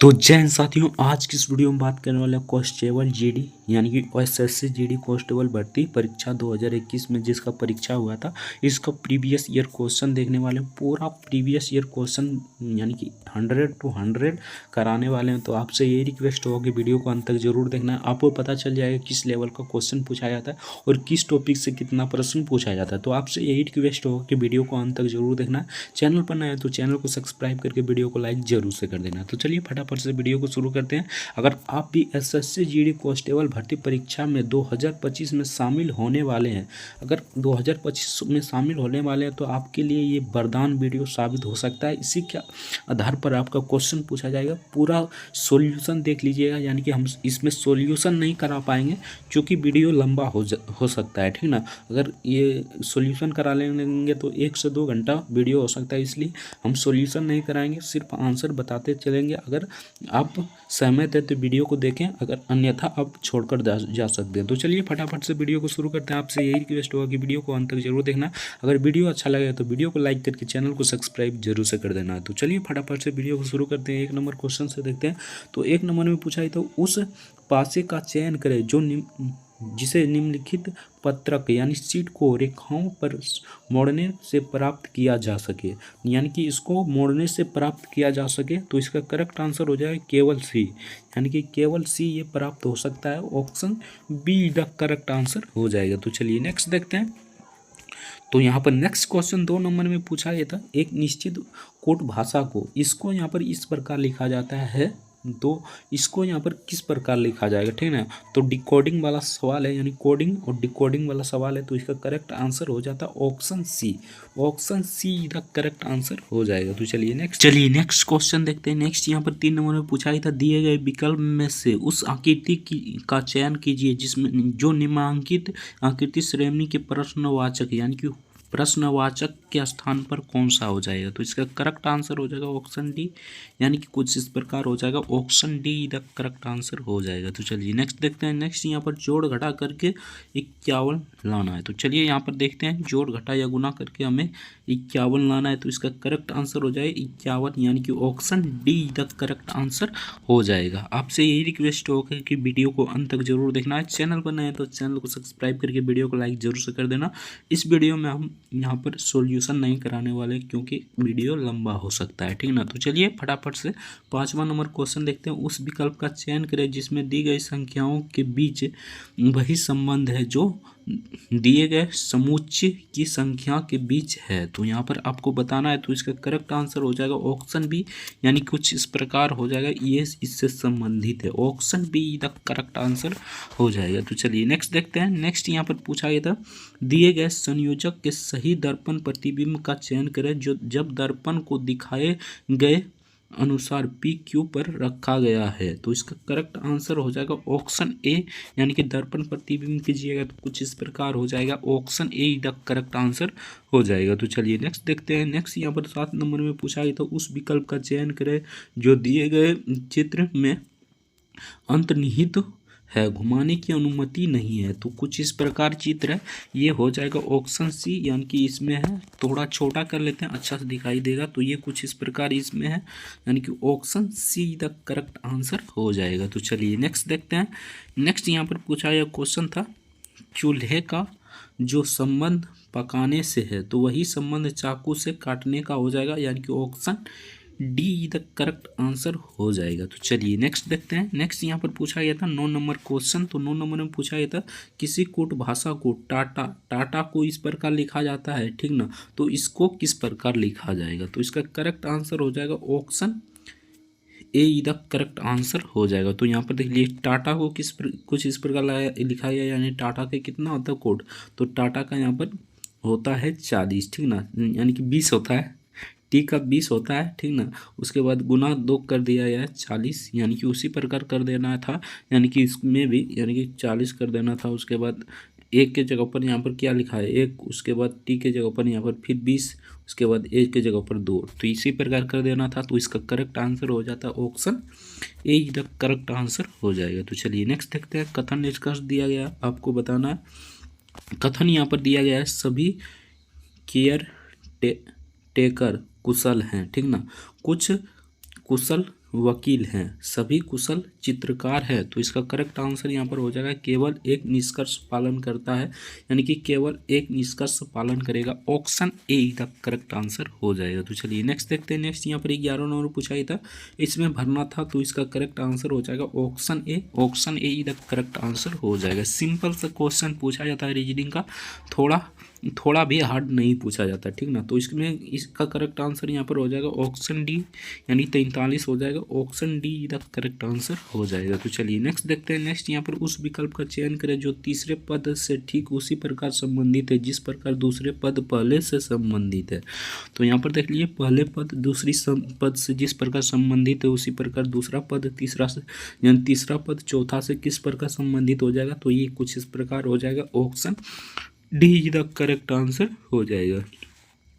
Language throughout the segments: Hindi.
तो जय हिंद साथियों, आज की इस वीडियो में बात करने वाले हैं कांस्टेबल जीडी यानी कि एसएससी जीडी कांस्टेबल भर्ती परीक्षा 2021 में जिसका परीक्षा हुआ था। इसका प्रीवियस ईयर क्वेश्चन देखने वाले हैं। पूरा प्रीवियस ईयर क्वेश्चन यानी कि 100 to 100 कराने वाले हैं। तो आपसे यही रिक्वेस्ट होगा कि वीडियो को अंत तक जरूर देखना है। आपको पता चल जाएगा किस लेवल का क्वेश्चन पूछा जाता है और किस टॉपिक से कितना प्रश्न पूछा जाता है। तो आपसे यही रिक्वेस्ट होगा कि वीडियो को अंत तक जरूर देखना है। चैनल पर नए हैं तो चैनल को सब्सक्राइब करके वीडियो को लाइक जरूर से कर देना। तो चलिए फटाफट से वीडियो को शुरू करते हैं। अगर आप भी एसएससी जीडी कांस्टेबल भर्ती परीक्षा में 2025 में शामिल होने वाले हैं, अगर 2025 में शामिल होने वाले हैं तो आपके लिए ये वरदान वीडियो साबित हो सकता है। इसी के आधार पर आपका क्वेश्चन पूछा जाएगा। पूरा सॉल्यूशन देख लीजिएगा, यानी कि हम इसमें सॉल्यूशन नहीं करा पाएंगे क्योंकि वीडियो लंबा हो सकता है, ठीक ना। अगर ये सॉल्यूशन करा लेंगे तो 1 से 2 घंटा वीडियो हो सकता है, इसलिए हम सॉल्यूशन नहीं कराएंगे, सिर्फ आंसर बताते चलेंगे। अगर आप सहमत है तो वीडियो को देखें, अगर अन्यथा आप छोड़कर जा सकते हैं। तो चलिए फटाफट से वीडियो को शुरू करते हैं। आपसे यही रिक्वेस्ट होगा कि वीडियो को अंत तक जरूर देखना। अगर वीडियो अच्छा लगे तो वीडियो को लाइक करके चैनल को सब्सक्राइब जरूर से कर देना। तो चलिए फटाफट से वीडियो को शुरू करते हैं। 1 नंबर क्वेश्चन से देखते हैं। तो 1 नंबर में पूछा है तो उस पासे का चयन करें जो जिसे निम्नलिखित पत्रक यानी शीट को रेखाओं पर मोड़ने से प्राप्त किया जा सके, यानी कि इसको मोड़ने से प्राप्त किया जा सके। तो इसका करेक्ट आंसर हो जाएगा केवल सी, यानी कि केवल सी ये प्राप्त हो सकता है। Option be the correct answer हो जाएगा। तो चलिए नेक्स्ट देखते हैं। तो यहाँ पर नेक्स्ट क्वेश्चन 2 नंबर में पूछा गया था। एक निश्चित कोट भाषा को इसको यहाँ पर इस प्रकार लिखा जाता है, तो इसको यहाँ पर किस प्रकार लिखा जाएगा, ठीक है ना। तो डिकोडिंग वाला सवाल है, यानी कोडिंग और डिकोडिंग वाला सवाल है। तो इसका करेक्ट आंसर हो जाता है option C. Option C the correct answer हो जाएगा। तो चलिए नेक्स्ट क्वेश्चन देखते हैं। नेक्स्ट यहाँ पर 3 नंबर में पूछा गया था, दिए गए विकल्प में से उस आकृति का चयन कीजिए जिसमें जो निम्नांकित आकृति श्रेणी के प्रश्नवाचक यानी कि प्रश्नवाचक के स्थान पर कौन सा हो जाएगा। तो इसका करेक्ट आंसर हो जाएगा ऑप्शन डी, यानी कि कुछ इस प्रकार हो जाएगा। Option D the correct answer हो जाएगा। तो चलिए नेक्स्ट देखते हैं। नेक्स्ट यहाँ पर जोड़ घटा करके 51 लाना है। तो चलिए यहाँ पर देखते हैं, जोड़ घटा या गुना करके हमें 51 लाना है। तो इसका करेक्ट आंसर हो जाएगा 51, यानी कि option D the correct answer हो जाएगा। आपसे यही रिक्वेस्ट होगा कि वीडियो को अंत तक जरूर देखना है। चैनल पर नए हैं तो चैनल को सब्सक्राइब करके वीडियो को लाइक जरूर से कर देना। इस वीडियो में हम यहाँ पर सॉल्यूशन नहीं कराने वाले क्योंकि वीडियो लंबा हो सकता है, ठीक ना। तो चलिए फटाफट से 5वां नंबर क्वेश्चन देखते हैं। उस विकल्प का चयन करें जिसमें दी गई संख्याओं के बीच वही संबंध है जो दिए गए समुच्चय की संख्या के बीच है। तो यहाँ पर आपको बताना है। तो इसका करेक्ट आंसर हो जाएगा ऑप्शन बी, यानी कुछ इस प्रकार हो जाएगा, ये इससे संबंधित है। Option be the correct answer हो जाएगा। तो चलिए नेक्स्ट देखते हैं। नेक्स्ट यहाँ पर पूछा गया था, दिए गए संयोजक के सही दर्पण प्रतिबिंब का चयन करें जो जब दर्पण को दिखाए गए अनुसार पी क्यू पर रखा गया है। तो इसका करेक्ट आंसर हो जाएगा ऑप्शन ए, यानी कि दर्पण प्रतिबिंब कीजिएगा तो कुछ इस प्रकार हो जाएगा। Option A the correct answer हो जाएगा। तो चलिए नेक्स्ट देखते हैं। नेक्स्ट यहाँ पर 7 नंबर में पूछा गया तो उस विकल्प का चयन करें जो दिए गए चित्र में अंतर्निहित है, घुमाने की अनुमति नहीं है। तो कुछ इस प्रकार चित्र है, ये हो जाएगा ऑप्शन सी, यानी कि इसमें है। थोड़ा छोटा कर लेते हैं, अच्छा से दिखाई देगा। तो ये कुछ इस प्रकार इसमें है, यानी कि option C the correct answer हो जाएगा। तो चलिए नेक्स्ट देखते हैं। नेक्स्ट यहाँ पर पूछा गया क्वेश्चन था, चूल्हे का जो संबंध पकाने से है तो वही संबंध चाकू से काटने का हो जाएगा, यानी कि option D the correct answer हो जाएगा। तो चलिए नेक्स्ट देखते हैं। नेक्स्ट यहाँ पर पूछा गया था 9 नंबर क्वेश्चन। तो 9 नंबर में पूछा गया था, किसी कोट भाषा को टाटा को इस प्रकार लिखा जाता है, ठीक ना। तो इसको किस प्रकार लिखा जाएगा। तो इसका करेक्ट आंसर हो जाएगा option A the correct answer हो जाएगा। तो यहाँ पर देख लीजिए, टाटा को कुछ इस प्रकार लिखा गया, यानी टाटा के कितना होता है कोट। तो टाटा का यहाँ पर होता है 40, ठीक ना, यानी कि 20 होता है। टी का 20 होता है, ठीक ना। उसके बाद गुना 2 कर दिया गया है 40, यानी कि उसी प्रकार कर देना था, यानी कि इसमें भी यानी कि 40 कर देना था। उसके बाद एक के जगह पर यहाँ पर क्या लिखा है 1, उसके बाद टी के जगह पर यहाँ पर फिर 20, उसके बाद एक के जगह पर 2, तो इसी प्रकार कर देना था। तो इसका करेक्ट आंसर हो जाता है option A the correct answer हो जाएगा। तो चलिए नेक्स्ट देखते हैं। कथन निष्कर्ष दिया गया, आपको बताना है। कथन यहाँ पर दिया गया है, सभी केयर टेकर कुशल हैं, ठीक ना। कुछ कुशल वकील हैं, सभी कुशल चित्रकार है। तो इसका करेक्ट आंसर यहाँ पर हो जाएगा केवल एक निष्कर्ष पालन करता है, यानी कि केवल एक निष्कर्ष पालन करेगा। Option A the correct answer हो जाएगा। तो चलिए नेक्स्ट देखते हैं। नेक्स्ट यहाँ पर 11 नंबर पूछा ही था, इसमें भरना था, तो इसका करेक्ट आंसर हो जाएगा option A. Option A the correct answer हो जाएगा। सिंपल सा क्वेश्चन पूछा जाता है रीजनिंग का, थोड़ा भी हार्ड नहीं पूछा जाता, ठीक ना। तो इसमें इसका करेक्ट आंसर यहाँ पर हो जाएगा ऑप्शन डी, यानी 43 हो जाएगा। Option D the correct answer हो जाएगा। तो चलिए नेक्स्ट देखते हैं। नेक्स्ट यहाँ पर उस विकल्प का चयन करें जो तीसरे पद से ठीक उसी प्रकार संबंधित है जिस प्रकार दूसरे पद पहले से संबंधित है। तो यहाँ पर देख लीजिए, पहले पद दूसरी पद से जिस प्रकार संबंधित है उसी प्रकार दूसरा पद तीसरा से, यानी तीसरा पद चौथा से किस प्रकार संबंधित हो जाएगा। तो ये कुछ इस प्रकार हो जाएगा। Option D the correct answer हो जाएगा।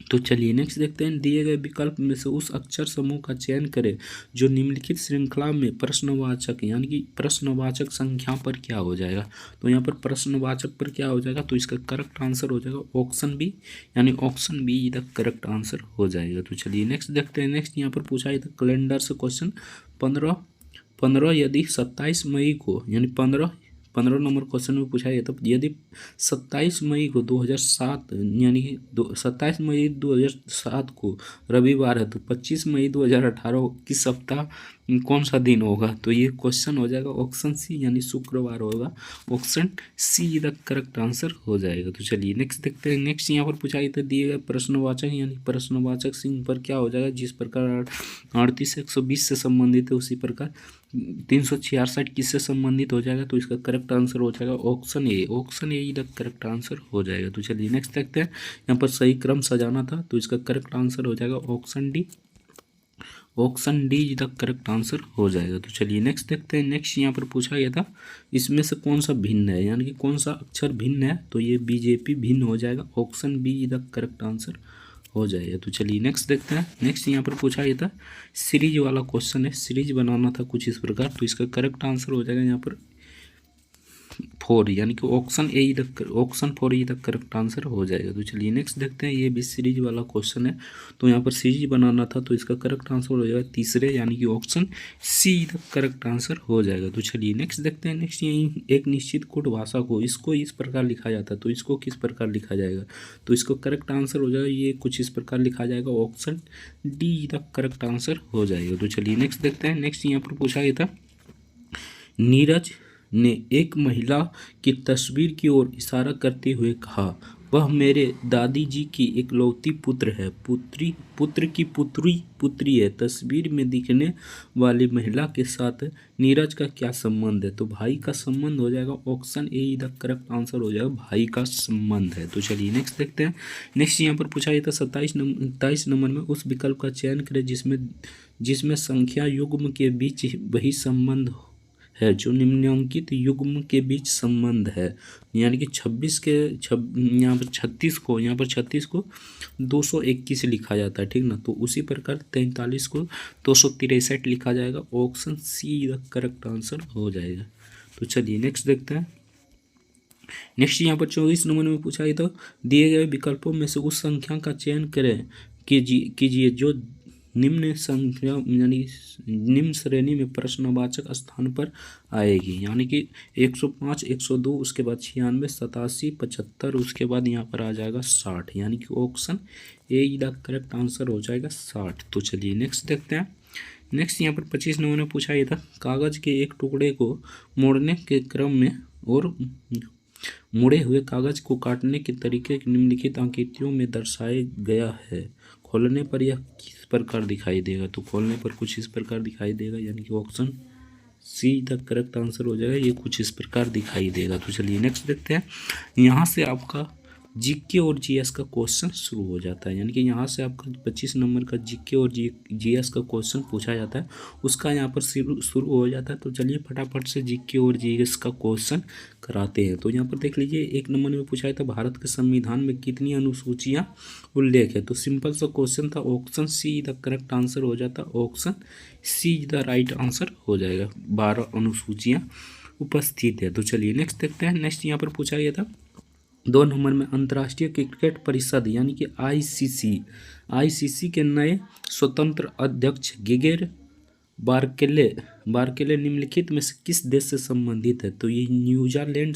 तो चलिए नेक्स्ट देखते हैं। दिए गए विकल्प में से उस अक्षर समूह का चयन करें जो निम्नलिखित श्रृंखला में प्रश्नवाचक, यानी कि प्रश्नवाचक संख्या पर क्या हो जाएगा। तो यहाँ पर प्रश्नवाचक पर क्या हो जाएगा, तो इसका करेक्ट आंसर हो जाएगा ऑप्शन बी, यानी option be the correct answer हो जाएगा। तो चलिए नेक्स्ट देखते हैं। नेक्स्ट यहाँ पर पूछा है कैलेंडर से क्वेश्चन 15 यदि 27 मई को, यानी 15 नंबर क्वेश्चन में पूछा गया, तो यदि 27 मई को 2007, यानी कि 27 मई 2007 को रविवार है, तो 25 मई 2018 किस सप्ताह कौन सा दिन होगा। तो ये क्वेश्चन हो जाएगा ऑप्शन सी, यानी शुक्रवार होगा। Option C the correct answer हो जाएगा। तो चलिए नेक्स्ट देखते हैं। नेक्स्ट यहाँ पर पूछा गया था दिए गए प्रश्नवाचक, यानी प्रश्नवाचक चिन्ह पर क्या हो जाएगा। जिस प्रकार 38 120 से संबंधित है उसी प्रकार 366 किससे संबंधित हो जाएगा। तो इसका करेक्ट आंसर हो जाएगा option A. Option A the correct answer हो जाएगा। तो चलिए नेक्स्ट देखते हैं। यहाँ पर सही क्रम सजाना था, तो इसका करेक्ट आंसर हो जाएगा option D. Option D the correct answer हो जाएगा। तो चलिए नेक्स्ट देखते हैं। नेक्स्ट यहाँ पर पूछा गया था इसमें से कौन सा भिन्न है, यानी कि कौन सा अक्षर भिन्न है। तो ये बीजेपी भिन्न हो जाएगा। Option be the correct answer हो जाएगा। तो चलिए नेक्स्ट देखते हैं। नेक्स्ट यहाँ पर पूछा गया था सीरीज वाला क्वेश्चन है, सीरीज बनाना था कुछ इस प्रकार। तो इसका करेक्ट आंसर हो जाएगा यहाँ पर 4, यानी कि ऑप्शन फोर ई तक करेक्ट आंसर हो जाएगा। तो चलिए नेक्स्ट देखते हैं। ये भी सीरीज वाला क्वेश्चन है, तो यहाँ पर सीरीज बनाना था, तो इसका करेक्ट आंसर हो जाएगा तीसरे, यानी कि ऑप्शन सी तक करेक्ट आंसर हो जाएगा। तो चलिए नेक्स्ट देखते हैं। नेक्स्ट यही एक निश्चित कूट भाषा को इसको इस प्रकार लिखा जाता है, तो इसको किस प्रकार लिखा जाएगा। तो इसको करेक्ट आंसर हो जाएगा ये कुछ इस प्रकार लिखा जाएगा। ऑप्शन डी तक करेक्ट आंसर हो जाएगा। तो चलिए नेक्स्ट देखते हैं। नेक्स्ट यहाँ पर पूछा गया था नीरज ने एक महिला की तस्वीर की ओर इशारा करते हुए कहा, वह मेरे दादी जी की इकलौती पुत्र है। पुत्र की पुत्री है। तस्वीर में दिखने वाली महिला के साथ नीरज का क्या संबंध है। तो भाई का संबंध हो जाएगा। Option A the correct answer हो जाएगा, भाई का संबंध है। तो चलिए नेक्स्ट देखते हैं। नेक्स्ट यहाँ पर पूछा गया था 27 नंबर में उस विकल्प का चयन करें जिसमें संख्या युग्म के बीच वही संबंध है जो निम्नलिखित युग्म के बीच संबंध है, यानी कि 36 यहाँ पर 36 को 221 लिखा जाता है, ठीक ना। तो उसी प्रकार 43 को 263 लिखा जाएगा। Option C the correct answer हो जाएगा। तो चलिए नेक्स्ट देखते हैं। नेक्स्ट यहाँ पर 24 नंबर में पूछा है, तो दिए गए विकल्पों में से उस संख्या का चयन करें कीजिए जो निम्न संख्या, यानी निम्न श्रेणी में प्रश्नवाचक स्थान पर आएगी, यानी कि 105 102 उसके बाद 96 87 75 उसके बाद यहाँ पर आ जाएगा 60, यानी कि option A the correct answer हो जाएगा 60। तो चलिए नेक्स्ट देखते हैं। नेक्स्ट यहाँ पर 25 नंबर में पूछा गया था कागज़ के एक टुकड़े को मोड़ने के क्रम में और मुड़े हुए कागज़ को काटने के तरीके निम्नलिखित आकृतियों में दर्शाया गया है। खोलने पर यह किस प्रकार दिखाई देगा। तो खोलने पर कुछ इस प्रकार दिखाई देगा, यानी कि option C the correct answer हो जाएगा। ये कुछ इस प्रकार दिखाई देगा। तो चलिए नेक्स्ट देखते हैं। यहाँ से आपका जीके और जीएस का क्वेश्चन शुरू हो जाता है, यानी कि यहाँ से आपका 25 नंबर का जीके और जीएस का क्वेश्चन पूछा जाता है, उसका यहाँ पर शुरू हो जाता है। तो चलिए फटाफट से जीके और जीएस का क्वेश्चन कराते हैं। तो यहाँ पर देख लीजिए 1 नंबर में पूछा था भारत के संविधान में कितनी अनुसूचियाँ उल्लेख है। तो सिंपल सा क्वेश्चन था। Option C the correct answer हो जाता। Option C the right answer हो जाएगा। 12 अनुसूचियाँ उपस्थित है। तो चलिए नेक्स्ट देखते हैं। नेक्स्ट यहाँ पर पूछा गया था 2 नंबर में अंतर्राष्ट्रीय क्रिकेट परिषद, यानी कि आईसीसी के नए स्वतंत्र अध्यक्ष बार्कले बार्कले निम्नलिखित में से किस देश से संबंधित है? तो ये न्यूजीलैंड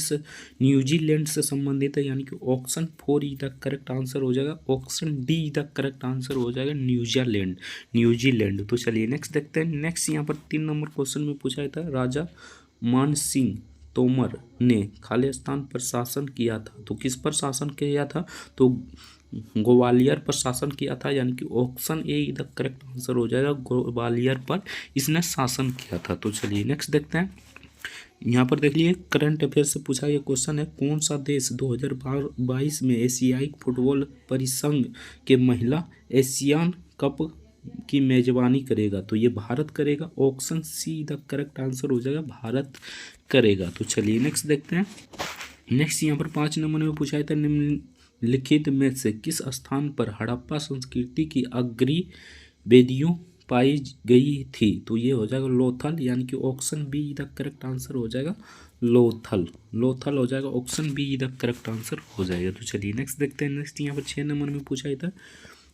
से संबंधित है, यानी कि option 4 E the correct answer हो जाएगा। Option D the correct answer हो जाएगा, न्यूजीलैंड। तो चलिए नेक्स्ट देखते हैं। नेक्स्ट यहाँ पर 3 नंबर क्वेश्चन में पूछा था, राजा मान सिंह तोमर ने खालिस्तान पर शासन किया था, तो किस पर शासन किया था? तो ग्वालियर पर शासन किया था, यानी कि option A the correct answer हो जाएगा, ग्वालियर पर इसने शासन किया था। तो चलिए नेक्स्ट देखते हैं। यहाँ पर देख लीजिए, करंट अफेयर से पूछा ये क्वेश्चन है, कौन सा देश 2022 में एशियाई फुटबॉल परिसंघ के महिला एशियन कप की मेजबानी करेगा? तो ये भारत करेगा। Option C the correct answer हो जाएगा, भारत करेगा। तो चलिए नेक्स्ट देखते हैं। नेक्स्ट यहाँ पर 5 नंबर में पूछा था, निम्नलिखित में से किस स्थान पर हड़प्पा संस्कृति की अग्री वेदियों पाई गई थी? तो ये हो जाएगा लोथल, यानी कि option be the correct answer हो जाएगा, लोथल हो जाएगा। Option be the correct answer हो जाएगा। तो चलिए नेक्स्ट देखते हैं। नेक्स्ट यहाँ पर 6 नंबर में पूछा था,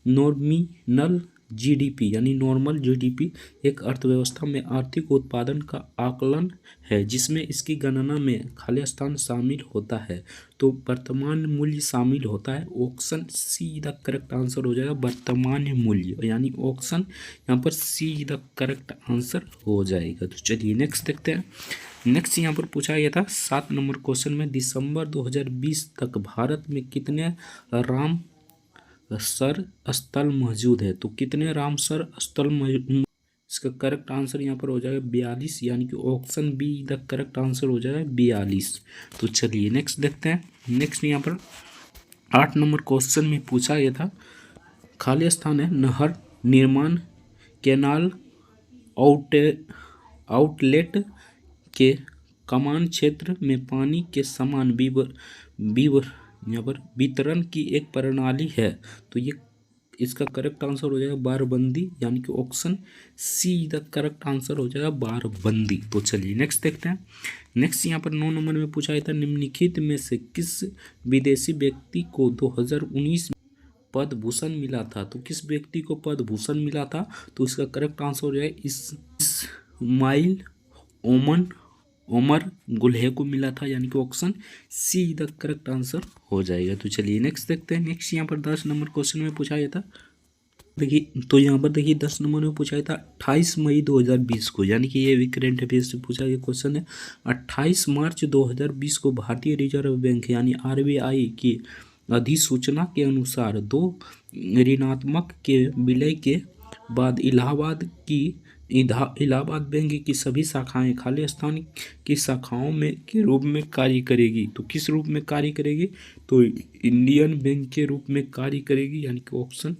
नॉमिनल जीडीपी यानी नॉर्मल जीडीपी एक अर्थव्यवस्था में आर्थिक उत्पादन का आकलन है जिसमें इसकी गणना में खालिस्तान शामिल होता है, तो वर्तमान मूल्य शामिल होता है। Option C the correct answer हो जाएगा, वर्तमान मूल्य, यानी ऑप्शन यहाँ पर सी द करेक्ट आंसर हो जाएगा। तो चलिए नेक्स्ट देखते हैं। नेक्स्ट यहाँ पर पूछा गया था 7 नंबर क्वेश्चन में, दिसंबर 2020 तक भारत में कितने राम सर स्थल मौजूद है? तो कितने रामसर स्थल इसका करेक्ट आंसर यहाँ पर हो जाएगा 42, यानी कि option be the correct answer हो जाएगा 42। तो चलिए नेक्स्ट देखते हैं। नेक्स्ट यहाँ पर 8 नंबर क्वेश्चन में पूछा गया था, खालिस्तान है नहर निर्माण कैनाल आउटलेट के कमान क्षेत्र में पानी के समान यहाँ पर वितरण की एक प्रणाली है, तो ये इसका करेक्ट आंसर हो जाएगा बारबंदी, यानी कि option C the correct answer हो जाएगा बारबंदी। तो चलिए नेक्स्ट देखते हैं। नेक्स्ट यहाँ पर 9 नंबर में पूछा गया था, निम्नलिखित में से किस विदेशी व्यक्ति को 2019 पद्म भूषण मिला था? तो किस व्यक्ति को पद्म भूषण मिला था? तो इसका करेक्ट आंसर हो जाएगा इस्माइल ओमर गुल्हे को मिला था, यानी कि option C the correct answer हो जाएगा। तो चलिए नेक्स्ट देखते हैं। नेक्स्ट यहाँ पर 10 नंबर क्वेश्चन में पूछा गया था, देखिए तो यहाँ पर देखिए 10 नंबर में पूछा गया था 28 मई 2020 को, यानी कि ये भी करंट अफेयर से पूछा गया क्वेश्चन है। 28 मार्च 2020 को भारतीय रिजर्व बैंक यानी आरबीआई की अधिसूचना के अनुसार 2 ऋणात्मक के विलय के बाद इलाहाबाद बैंक की सभी शाखाएं खालिस्तान की शाखाओं में के रूप में कार्य करेगी। तो किस रूप में कार्य करेगी? तो इंडियन बैंक के रूप में कार्य करेगी, यानी कि option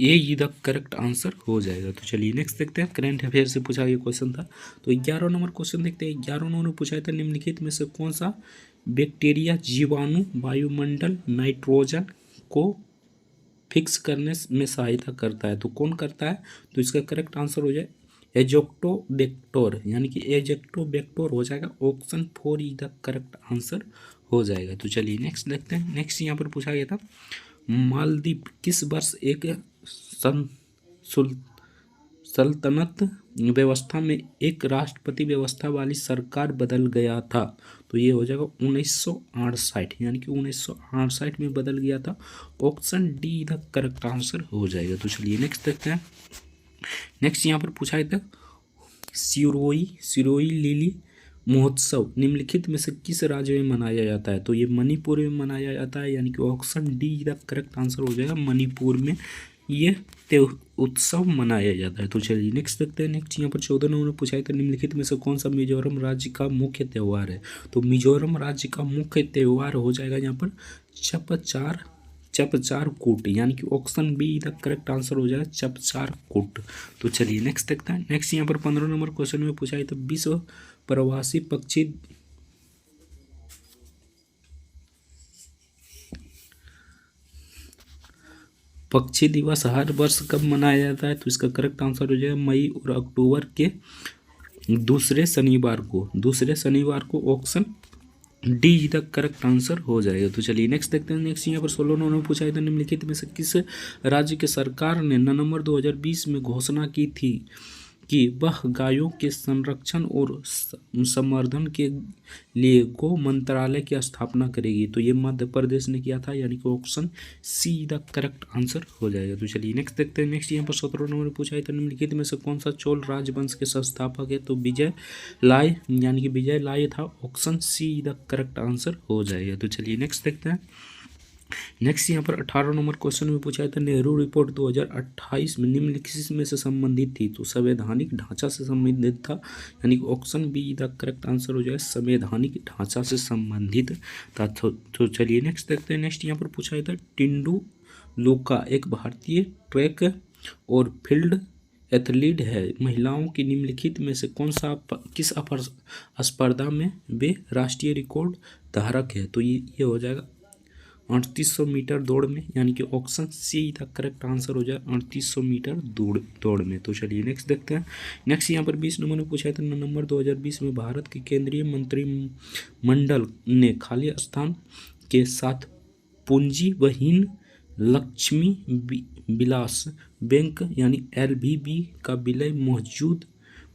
A the correct answer हो जाएगा। तो चलिए नेक्स्ट देखते हैं। करंट अफेयर से पूछा गया क्वेश्चन था, तो 11 नंबर क्वेश्चन देखते हैं। 11 नंबर में पूछा था, निम्नलिखित में से कौन सा बैक्टीरिया जीवाणु वायुमंडल नाइट्रोजन को फिक्स करने में सहायता करता है? तो कौन करता है? तो इसका करेक्ट आंसर हो जाए एजोक्टोबैक्टर, यानी कि एजोक्टोबैक्टर हो जाएगा। ऑप्शन 4 द करेक्ट आंसर हो जाएगा। तो चलिए नेक्स्ट देखते हैं। नेक्स्ट यहाँ पर पूछा गया था, मालदीव किस वर्ष एक सल्तनत व्यवस्था में एक राष्ट्रपति व्यवस्था वाली सरकार बदल गया था? तो ये हो जाएगा 1968, यानी कि 1968 में बदल गया था। Option D the correct answer हो जाएगा। तो चलिए नेक्स्ट देखते हैं। नेक्स्ट यहाँ पर पूछा था, सिरोई लिली महोत्सव निम्नलिखित में से किस राज्य में मनाया जाता है? तो ये मणिपुर में मनाया जाता है, यानी कि option D the correct answer हो जाएगा, मणिपुर में ये उत्सव मनाया जाता है। तो चलिए नेक्स्ट देखते हैं। नेक्स्ट यहाँ पर 14 नंबर में पूछा था, निम्नलिखित में से कौन सा मिजोरम राज्य का मुख्य त्यौहार है? तो मिजोरम राज्य का मुख्य त्यौहार हो जाएगा यहाँ पर चपचार कूट, यानी कि option be the correct answer हो जाएगा, चपचार कूट। तो चलिए नेक्स्ट देखते हैं। नेक्स्ट यहाँ पर 15 नंबर क्वेश्चन में पूछा था, विश्व प्रवासी पक्षी दिवस हर वर्ष कब मनाया जाता है? तो इसका करेक्ट आंसर हो जाएगा मई और अक्टूबर के दूसरे शनिवार को। Option D the correct answer हो जाएगा। तो चलिए नेक्स्ट देखते हैं। नेक्स्ट यहाँ पर 16 नंबर में पूछा था, निम्नलिखित में से किस राज्य के सरकार ने नवंबर 2020 में घोषणा की थी कि वह गायों के संरक्षण और संवर्धन के लिए गो मंत्रालय की स्थापना करेगी। तो ये मध्य प्रदेश ने किया था, यानी कि option C the correct answer हो जाएगा। तो चलिए नेक्स्ट देखते हैं। नेक्स्ट यहाँ पर 17 नंबर पूछा है, तो निम्नलिखित में से कौन सा चोल राजवंश के संस्थापक है? तो विजय लाय, यानी कि विजय लाय था। Option C the correct answer हो जाएगा। तो चलिए नेक्स्ट देखते हैं। नेक्स्ट यहाँ पर 18 नंबर क्वेश्चन में पूछा है, तो नेहरू रिपोर्ट 2028 में निम्नलिखित में से संबंधित थी? तो संवैधानिक ढांचा से संबंधित था, यानी कि option be the correct answer हो जाए, संवैधानिक ढांचा से संबंधित था। तो चलिए नेक्स्ट देखते हैं। नेक्स्ट यहाँ पर पूछा है, था टिंडू लूका एक भारतीय ट्रैक और फील्ड एथलीट है। महिलाओं की निम्नलिखित में से कौन सा किस स्पर्धा में वे राष्ट्रीय रिकॉर्ड धारक है? तो ये हो जाएगा 3800 मीटर दौड़ में, यानी कि option C the correct answer हो जाए 3800 मीटर दौड़ में। तो चलिए नेक्स्ट देखते हैं। नेक्स्ट यहाँ पर 20 नंबर में पूछा है, तो नवंबर 2020 में भारत के केंद्रीय मंत्रिमंडल ने खाली स्थान के साथ पूंजीविहीन लक्ष्मी विलास बैंक यानी LVB का विलय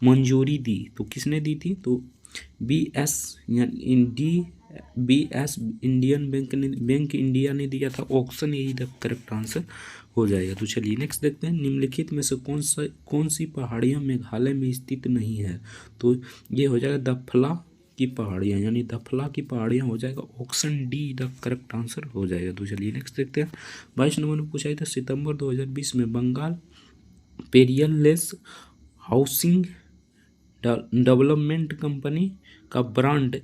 मंजूरी दी। तो किसने दी थी? तो BS इंडियन बैंक इंडिया ने दिया था। ऑप्शन यही द करेक्ट आंसर हो जाएगा। तो चलिए नेक्स्ट देखते हैं। निम्नलिखित में से कौन सी पहाड़ियाँ मेघालय में स्थित नहीं है? तो ये हो जाएगा दफला की पहाड़ियाँ, यानी दफला की पहाड़ियाँ हो जाएगा। Option D the correct answer हो जाएगा। तो चलिए नेक्स्ट देखते हैं। 22 नंबर में पूछा था, सितंबर 2020 में बंगाल पेरियरलेस हाउसिंग डेवलपमेंट कंपनी का ब्रांड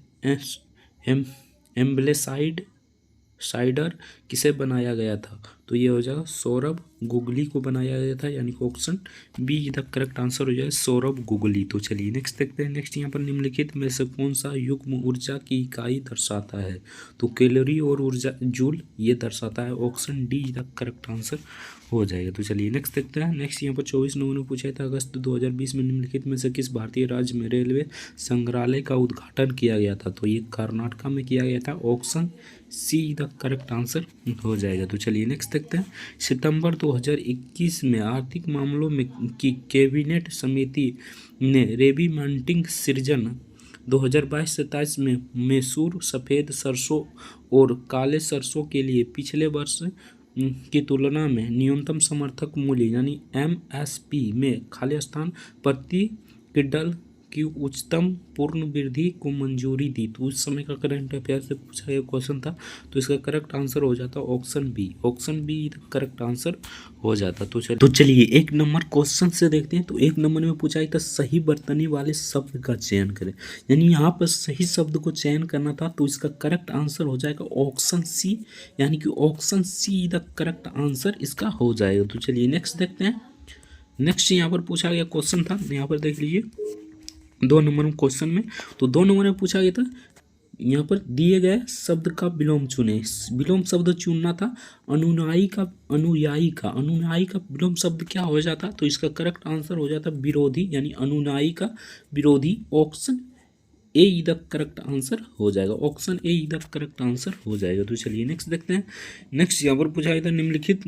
साइडर किसे बनाया गया था? तो ये हो जाएगा सौरभ गुगली को बनाया गया था, यानी कि option be the correct answer हो जाए सौरभ गुगली। तो चलिए नेक्स्ट देखते हैं। नेक्स्ट यहाँ पर निम्नलिखित में से कौन सा युग्म ऊर्जा की इकाई दर्शाता है? तो कैलोरी और ऊर्जा जूल ये दर्शाता है। Option D the correct answer हो जाएगा। तो चलिए नेक्स्ट देखते हैं। नेक्स्ट यहाँ पर 24 नंबर में पूछा था, अगस्त 2020 में निम्नलिखित में से किस भारतीय राज्य में रेलवे संग्रहालय का उद्घाटन किया गया था? तो ये कर्नाटका में किया गया था। Option C the correct answer हो जाएगा। तो चलिए नेक्स्ट देखते हैं। सितंबर 2021 में आर्थिक मामलों में की कैबिनेट समिति ने रेबी माउंटिंग सृजन 2022-27 में मैसूर सफ़ेद सरसों और काले सरसों के लिए पिछले वर्ष की तुलना में न्यूनतम समर्थक मूल्य यानी MSP में खाली स्थान प्रति क्विंटल की उच्चतम पूर्ण वृद्धि को मंजूरी दी। तो उस समय का करंट अफेयर से पूछा गया क्वेश्चन था। तो इसका करेक्ट आंसर हो जाता ऑप्शन बी करेक्ट आंसर हो जाता। तो चलिए एक नंबर क्वेश्चन से देखते हैं। तो एक नंबर में पूछा गया था, सही बर्तनी वाले शब्द का चयन करें, यानी यहाँ पर सही शब्द को चयन करना था। तो इसका करेक्ट आंसर हो जाएगा ऑप्शन सी, यानी कि option C the correct answer इसका हो जाएगा। तो चलिए नेक्स्ट देखते हैं। नेक्स्ट यहाँ पर पूछा गया क्वेश्चन था, यहाँ पर देख लीजिए 2 नंबर क्वेश्चन में। तो 2 नंबर में पूछा गया था, यहाँ पर दिए गए शब्द का विलोम चुने। विलोम शब्द चुनना था। अनुयायी का विलोम शब्द क्या हो जाता? तो इसका करेक्ट आंसर हो जाता विरोधी, यानी अनुयायी का विरोधी। Option A the correct answer हो जाएगा। Option A the correct answer हो जाएगा। तो चलिए नेक्स्ट देखते हैं। नेक्स्ट यहाँ पर पूछा गया था, निम्नलिखित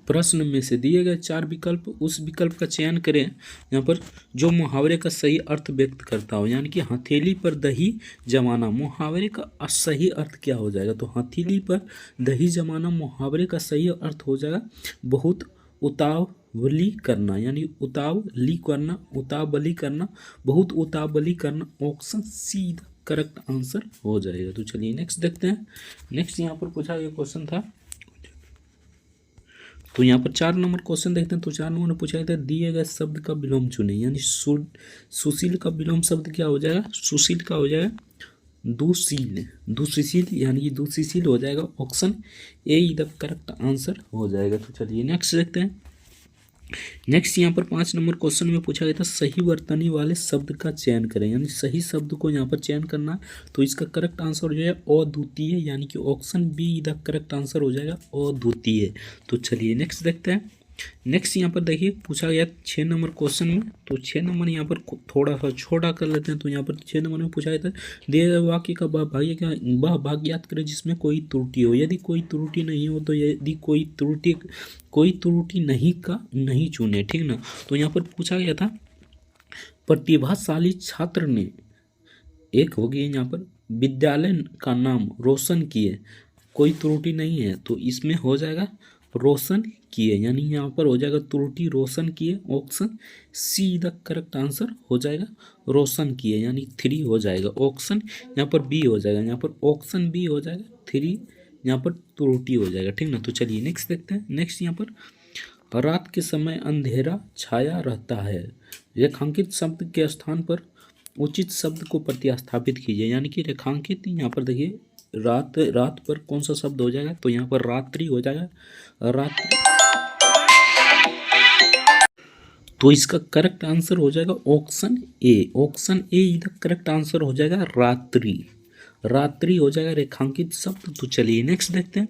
प्रश्न में से दिए गए 4 विकल्प उस विकल्प का चयन करें यहाँ पर जो मुहावरे का सही अर्थ व्यक्त करता हो, यानी कि हथेली पर दही जमाना मुहावरे का सही अर्थ क्या हो जाएगा? तो हथेली पर दही जमाना मुहावरे का सही अर्थ हो जाएगा बहुत उतावली करना, यानी उतावली करना, बहुत उतावली करना। ऑप्शन सी करेक्ट आंसर हो जाएगा। तो चलिए नेक्स्ट देखते हैं। नेक्स्ट यहाँ पर पूछा गया क्वेश्चन था, तो यहाँ पर 4 नंबर क्वेश्चन देखते हैं। तो 4 नंबर में पूछा गया था, दिए गए शब्द का विलोम चुने, यानी सुशील का विलोम शब्द क्या हो जाएगा? सुशील का हो जाएगा दुशील, यानी कि दुशील हो जाएगा। Option A the correct answer हो जाएगा। तो चलिए नेक्स्ट देखते हैं। नेक्स्ट यहाँ पर 5 नंबर क्वेश्चन में पूछा गया था, सही वर्तनी वाले शब्द का चयन करें, यानी सही शब्द को यहाँ पर चयन करना है। तो इसका करेक्ट आंसर हो जाएगा अद्वितीय, यानी कि option be the correct answer हो जाएगा अद्वितीय। तो चलिए नेक्स्ट देखते हैं। नेक्स्ट यहाँ पर देखिए पूछा गया 6 नंबर क्वेश्चन में। तो 6 नंबर यहाँ पर थोड़ा सा छोटा कर लेते हैं। तो यहाँ पर 6 नंबर में पूछा गया था, दिए गए वाक्य का वह भाग याद करें जिसमें कोई त्रुटि हो। यदि कोई त्रुटि नहीं हो तो यदि कोई त्रुटि नहीं का नहीं चुने, ठीक ना। तो यहाँ पर पूछा गया था प्रतिभाशाली छात्र ने एक होगी यहाँ पर विद्यालय का नाम रोशन किए, कोई त्रुटि नहीं है तो इसमें हो जाएगा रोशन किए, यानी यहाँ पर हो जाएगा त्रुटि रोशन किए। Option C the correct answer हो जाएगा रोशन किए, यानी 3 हो जाएगा। ऑप्शन यहाँ पर बी हो जाएगा, यहाँ पर ऑप्शन बी हो जाएगा 3, यहाँ पर त्रुटि हो जाएगा। ठीक ना। तो चलिए नेक्स्ट देखते हैं। नेक्स्ट यहाँ पर रात के समय अंधेरा छाया रहता है, रेखांकित शब्द के स्थान पर उचित शब्द को प्रतिस्थापित कीजिए, यानी कि रेखांकित यहाँ पर देखिए रात, रात पर कौन सा शब्द हो जाएगा, तो यहाँ पर रात्रि हो जाएगा, रात्रि। तो इसका करेक्ट आंसर हो जाएगा ऑप्शन ए, ऑप्शन ए इधर करेक्ट आंसर हो जाएगा रात्रि, रात्रि हो जाएगा रेखांकित शब्द। तो चलिए नेक्स्ट देखते हैं।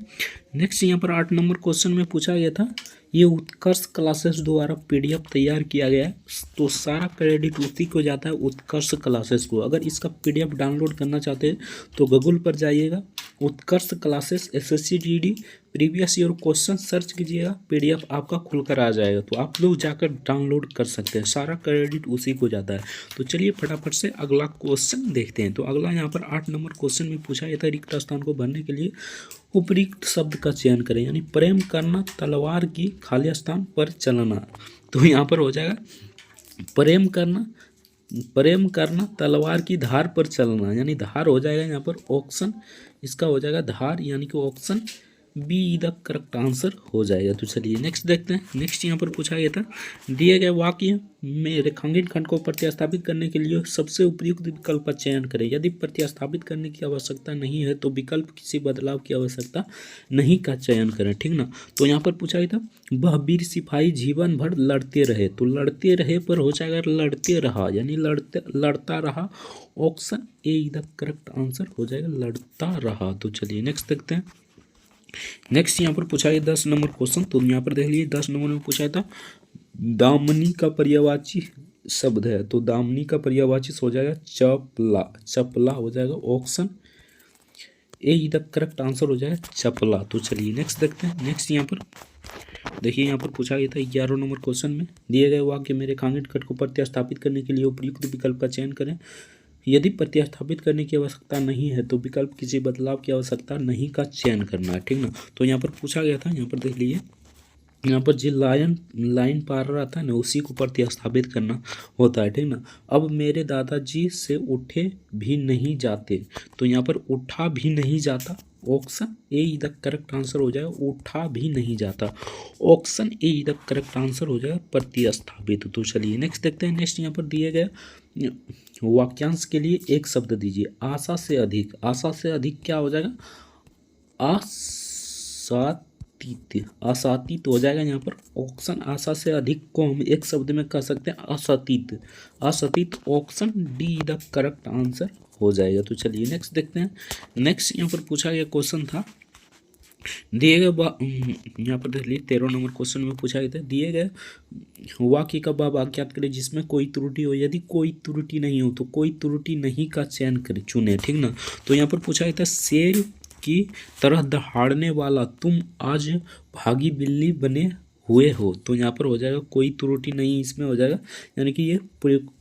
नेक्स्ट यहाँ पर 8 नंबर क्वेश्चन में पूछा गया था, ये उत्कर्ष क्लासेस द्वारा पीडीएफ तैयार किया गया है, तो सारा क्रेडिट उसी को जाता है उत्कर्ष क्लासेस को। अगर इसका पीडीएफ डाउनलोड करना चाहते हैं तो गूगल पर जाइएगा, Utkarsh classes SSC GD previous year question search कीजिएगा, पीडीएफ आपका खुलकर आ जाएगा, तो आप लोग जाकर डाउनलोड कर सकते हैं, सारा क्रेडिट उसी को जाता है। तो चलिए फटाफट से अगला क्वेश्चन देखते हैं। तो अगला यहाँ पर 8 नंबर क्वेश्चन में पूछा गया था, रिक्त स्थान को भरने के लिए उपयुक्त शब्द का चयन करें, यानी प्रेम करना, तलवार की खाली स्थान पर चलना। तो यहाँ पर हो जाएगा प्रेम करना, प्रेम करना, तलवार की धार पर चलना, यानी धार हो जाएगा यहाँ पर ऑप्शन, इसका हो जाएगा धार, यानी कि option be the correct answer हो जाएगा। तो चलिए नेक्स्ट देखते हैं। नेक्स्ट यहाँ पर पूछा गया था, दिए गए वाक्य में रेखांकित खंड को प्रतिस्थापित करने के लिए सबसे उपयुक्त विकल्प का चयन करें, यदि प्रतिस्थापित करने की आवश्यकता नहीं है तो विकल्प किसी बदलाव की आवश्यकता नहीं का चयन करें। ठीक ना। तो यहाँ पर पूछा गया था, वह वीर सिपाही जीवन भर लड़ते रहे, तो लड़ते रहे पर हो जाएगा लड़ते रहा, यानी लड़ता रहा। Option A the correct answer हो जाएगा लड़ता रहा। तो चलिए नेक्स्ट देखते हैं। नेक्स्ट यहाँ पर पूछा गया 10 नंबर क्वेश्चन, तो यहाँ पर देख लीजिए 10 नंबर में पूछा था, दामनी का पर्यायवाची शब्द है, तो दामनी का पर्यायवाची हो जाएगा चपला, चपला हो जाएगा। ऑप्शन ए इधर करेक्ट आंसर हो जाएगा चपला। तो चलिए नेक्स्ट देखते हैं। नेक्स्ट यहाँ पर देखिए, यहाँ पर पूछा गया था 11 नंबर क्वेश्चन में, दिए गए वाक्य में रेखांकित खंड को प्रतिस्थापित करने के लिए उपयुक्त विकल्प का चयन करें, यदि प्रतिस्थापित करने की आवश्यकता नहीं है तो विकल्प किसी बदलाव की आवश्यकता नहीं का चयन करना है। ठीक ना। तो यहाँ पर पूछा गया था, यहाँ पर देख लीजिए, यहाँ पर जो लाइन पार रहा था ना उसी को प्रतिस्थापित करना होता है। ठीक ना। अब मेरे दादाजी से उठे भी नहीं जाते, तो यहाँ पर उठा भी नहीं जाता। Option A the correct answer हो जाएगा उठा भी नहीं जाता। Option A the correct answer हो जाएगा प्रतिस्थापित। तो चलिए नेक्स्ट देखते हैं। नेक्स्ट यहाँ पर दिए गए वाक्यांश के लिए एक शब्द दीजिए, आशा से अधिक। आशा से अधिक क्या हो जाएगा, आशातीत, आशातीत हो जाएगा यहाँ पर। ऑप्शन आशा से अधिक को हम एक शब्द में कह सकते हैं अशातीत, अशातीत। Option D the correct answer हो जाएगा। तो चलिए नेक्स्ट देखते हैं। नेक्स्ट यहाँ पर पूछा गया क्वेश्चन था, दिए गए यहाँ पर देख लीजिए 13 नंबर क्वेश्चन में पूछा गया था, दिए गए वाक्य का वाक्यार्थ करें जिसमें कोई त्रुटि हो, यदि कोई त्रुटि नहीं हो तो कोई त्रुटि नहीं का चयन करें, चुने। ठीक ना। तो यहाँ पर पूछा गया था, शेर की तरह दहाड़ने वाला तुम आज भागी बिल्ली बने हुए हो, तो यहाँ पर हो जाएगा कोई त्रुटि नहीं, इसमें हो जाएगा, यानी कि ये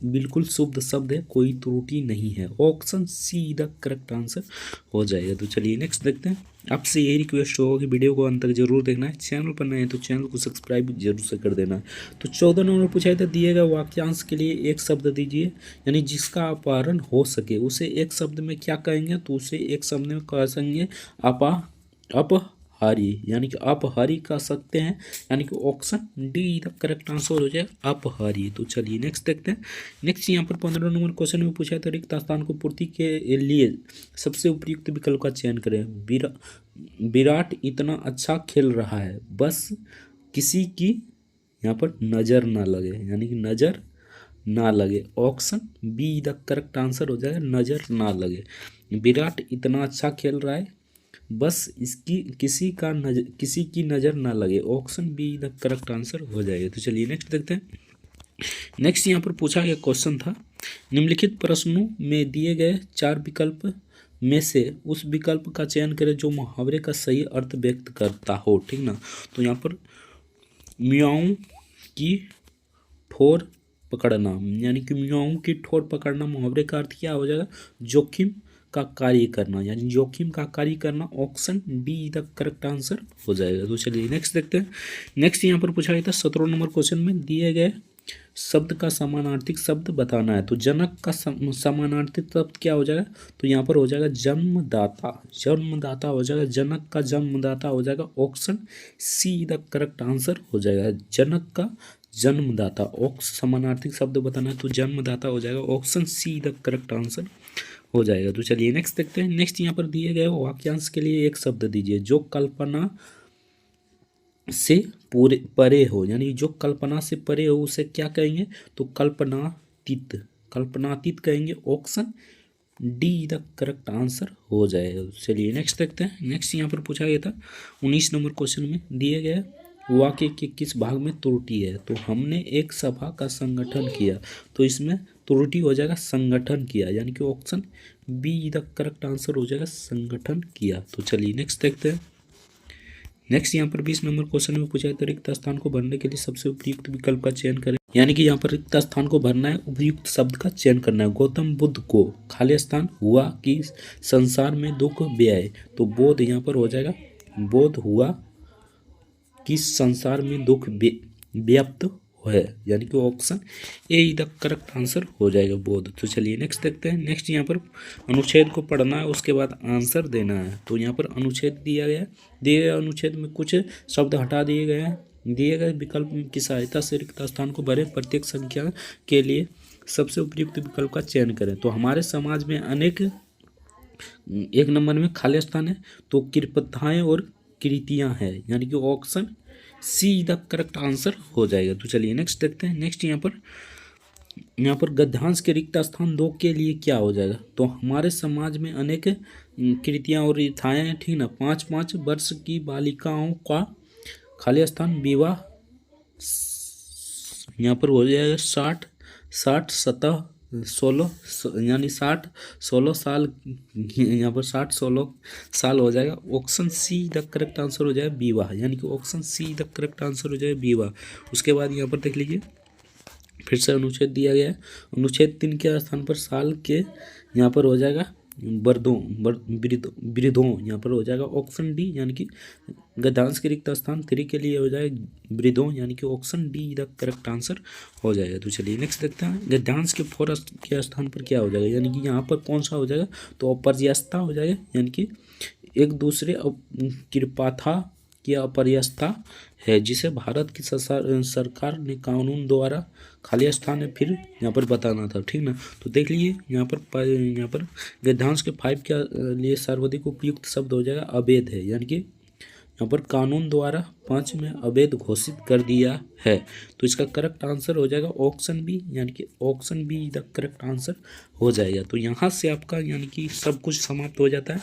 बिल्कुल शुद्ध शब्द है, कोई त्रुटि नहीं है। Option C the correct answer हो जाएगा। तो चलिए नेक्स्ट देखते हैं। आपसे यही रिक्वेस्ट होगा कि वीडियो को अंत तक जरूर देखना है, चैनल पर नए हैं तो चैनल को सब्सक्राइब जरूर से कर देना है। तो 14 नंबर पूछा था, दिए गए वाक्यांश के लिए एक शब्द दीजिए, यानी जिसका अपहरण हो सके, उसे एक शब्द में क्या कहेंगे, तो उसे एक शब्द में कह सकेंगे अपहारी, यानी कि अपहारी कह सकते हैं, यानी कि option D the correct answer हो जाए अपहारी। तो चलिए नेक्स्ट देखते हैं। नेक्स्ट यहाँ पर 15 नंबर क्वेश्चन में पूछा था, रिक्त स्थान को पूर्ति के लिए सबसे उपयुक्त विकल्प का चयन करें। विराट इतना अच्छा खेल रहा है, बस किसी की यहाँ पर नज़र ना लगे, यानी कि नज़र ना लगे। Option be the correct answer हो जाएगा नज़र ना लगे। विराट इतना अच्छा खेल रहा है, बस इसकी किसी की नज़र ना लगे। Option be the correct answer हो जाएगा। तो चलिए नेक्स्ट देखते हैं। नेक्स्ट यहाँ पर पूछा गया क्वेश्चन था, निम्नलिखित प्रश्नों में दिए गए 4 विकल्प में से उस विकल्प का चयन करें जो मुहावरे का सही अर्थ व्यक्त करता हो। ठीक ना। तो यहाँ पर म्याऊं की ठोर पकड़ना, यानी कि म्याऊं की ठोर पकड़ना मुहावरे का अर्थ क्या हो जाएगा? जोखिम का कार्य करना, यानी जोखिम का कार्य करना। Option D the correct answer हो जाएगा। तो चलिए नेक्स्ट देखते हैं। नेक्स्ट यहाँ पर पूछा गया था 17 नंबर क्वेश्चन में, दिए गए शब्द का समानार्थी शब्द बताना है। तो जनक का समानार्थी शब्द क्या हो जाएगा? तो यहाँ पर हो जाएगा जन्मदाता। जन्मदाता हो जाएगा, जनक का जन्मदाता हो जाएगा। Option C the correct answer हो जाएगा। जनक का जन्मदाता, समानार्थी शब्द बताना है तो जन्मदाता हो जाएगा। Option C the correct answer हो जाएगा। तो चलिए नेक्स्ट देखते हैं। नेक्स्ट यहाँ पर दिए गए वाक्यांश के लिए एक शब्द दीजिए जो कल्पना से पूरे परे हो, यानी जो कल्पना से परे हो उसे क्या कहेंगे? तो कल्पनातीत, कल्पनातीत कहेंगे। Option D the correct answer हो जाएगा। चलिए नेक्स्ट देखते हैं। नेक्स्ट यहाँ पर पूछा गया था 19 नंबर क्वेश्चन में, दिए गए वाक्य के किस भाग में त्रुटि है? तो हमने एक सभा का संगठन किया, तो इसमें त्रुटि हो जाएगा संगठन किया, यानी कि option be the correct answer हो जाएगा संगठन किया। तो चलिए नेक्स्ट देखते हैं। नेक्स्ट यहाँ पर 20 नंबर क्वेश्चन में पूछा गया, रिक्त स्थान को भरने के लिए सबसे उपयुक्त विकल्प का चयन करें। यानी कि यहाँ पर रिक्त स्थान को भरना है, उपयुक्त शब्द का चयन करना है। गौतम बुद्ध को खाली स्थान हुआ कि संसार में दुख व्याय? तो बोध यहाँ पर हो जाएगा, बोध हुआ कि संसार में दुख व्याप्त है, यानी कि option A the correct answer हो जाएगा, बोध। तो चलिए नेक्स्ट देखते हैं। नेक्स्ट यहाँ पर अनुच्छेद को पढ़ना है, उसके बाद आंसर देना है। तो यहाँ पर अनुच्छेद दिया गया है, दिए गए अनुच्छेद में कुछ शब्द हटा दिए गए हैं। दिए गए विकल्प की सहायता से रिक्त स्थान को भरें, प्रत्येक संख्या के लिए सबसे उपयुक्त विकल्प का चयन करें। तो हमारे समाज में अनेक, एक नंबर में खाली स्थान है, तो कृपथाएँ और कृतियाँ हैं, यानी कि option C the correct answer हो जाएगा। तो चलिए नेक्स्ट देखते हैं। नेक्स्ट यहाँ पर गद्यांश के रिक्त स्थान 2 के लिए क्या हो जाएगा? तो हमारे समाज में अनेक कृतियाँ और रिथाएँ हैं, ठीक ना। 5 वर्ष की बालिकाओं का खाली स्थान विवाह, यहाँ पर हो जाएगा 16 यानी 16 साल, यहाँ पर 16 साल हो जाएगा। Option C the correct answer हो जाएगा विवाह, यानी कि option C the correct answer हो जाएगा विवाह। उसके बाद यहाँ पर देख लीजिए, फिर से अनुच्छेद दिया गया है। अनुच्छेद 3 के स्थान पर साल के यहाँ पर हो जाएगा वृद्धों, यहाँ पर हो जाएगा ऑप्शन डी, यानी कि गद्यांश के रिक्त स्थान 3 के लिए हो जाएगा वृद्धों, यानी कि option D the correct answer हो जाएगा। तो चलिए नेक्स्ट देखते हैं। गद्यांश के फोर के स्थान पर क्या हो जाएगा? यानी कि यहाँ पर कौन सा हो जाएगा? तो अपर्यास्ता हो जाएगा, यानी कि एक दूसरे कृपाथा की अपर्यास्ता है, जिसे भारत की सरकार ने कानून द्वारा खाली स्थान है फिर यहाँ पर बताना था, ठीक ना। तो देख लीजिए यहाँ पर गद्यांश के 5 के लिए सर्वाधिक उपयुक्त शब्द हो जाएगा अवैध है, यानी कि यहाँ पर कानून द्वारा 5 में अवैध घोषित कर दिया है। तो इसका करेक्ट आंसर हो जाएगा ऑप्शन बी, यानी कि option be the correct answer हो जाएगा। तो यहाँ से आपका यानी कि सब कुछ समाप्त हो जाता है,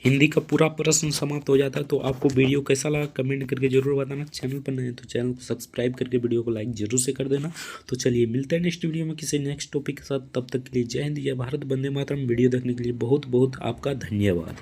हिंदी का पूरा प्रश्न समाप्त हो जाता है। तो आपको वीडियो कैसा लगा कमेंट करके जरूर बताना। चैनल पर नए हैं तो चैनल को सब्सक्राइब करके वीडियो को लाइक जरूर से कर देना। तो चलिए मिलते हैं नेक्स्ट वीडियो में किसी नेक्स्ट टॉपिक के साथ। तब तक के लिए जय हिंद जय भारत, वंदे मातरम। वीडियो देखने के लिए बहुत बहुत आपका धन्यवाद।